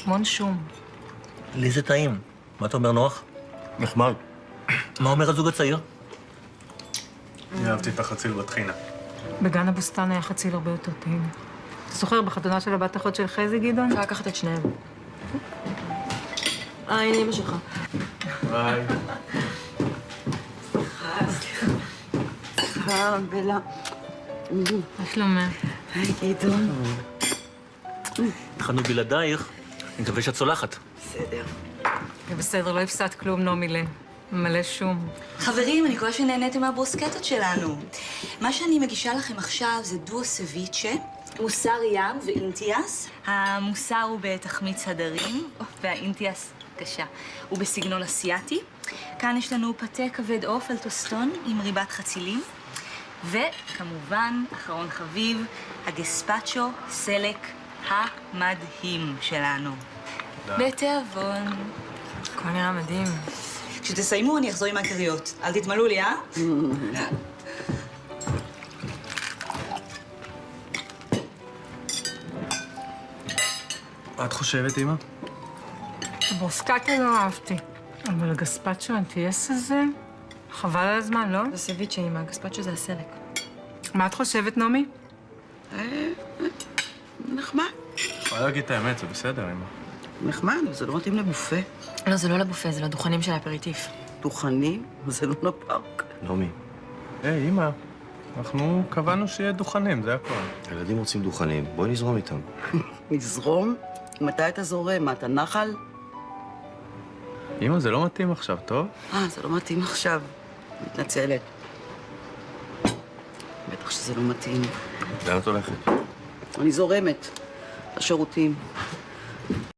המון שום. לי זה טעים. מה אתה אומר, נוח? נחמד. מה אומר הזוג הצעיר? אני אהבתי את החציל בטחינה. בגן הבוסתן היה חציל הרבה יותר טעים. אתה זוכר בחתונה של הבת אחות של חזי, גדעון? אפשר לקחת את שניהם. הנה אמא שלך. ביי. סליחה, בלה. מה שלומך? היי, גדעון. התחלנו בלעדייך, אני מקווה שאת צולחת. בסדר. זה בסדר, לא הפסדת כלום, נומילה. מלא שום. חברים, אני מקווה שנהניתם מהברוסקטות שלנו. מה שאני מגישה לכם עכשיו זה דואו סביצ'ה, מוסר ים ואינטיאס. המוסר הוא בתחמיץ הדרים, והאינטיאס, קשה, הוא בסגנון אסיאתי. כאן יש לנו פתה כבד עוף על טוסטון עם ריבת חצילים. וכמובן, אחרון חביב, הגספצ'ו סלק המדהים שלנו. בתיאבון. הכל נראה מדהים. כשתסיימו, אני אחזור עם העיקריות. אל תתמלאו לי, אה? מה את חושבת, אמא? הברוסקטה לא אהבתי, אבל הגספצ'ו האנטיאס הזה, חבל על הזמן, לא? זה סביצ'ה, אמא. הגספצ'ו זה הסלק. מה את חושבת, נעמי? נחמד. יכולה להגיד את האמת, זה בסדר, אמא. נחמד, זה לא מתאים לבופה. לא, זה לא לבופה, זה לדוכנים של האפריטיף. דוכנים? זה לא לפארק. נעמי. היי, אמא. אנחנו קבענו שיהיה דוכנים, זה הכל. הילדים רוצים דוכנים, בואי נזרום איתם. נזרום? מתי אתה זורם? מה, אתה נחל? אמא, זה לא מתאים עכשיו, טוב? זה לא מתאים עכשיו. מתנצלת. בטח שזה לא מתאים. לאן את הולכת? אני זורמת. לשירותים.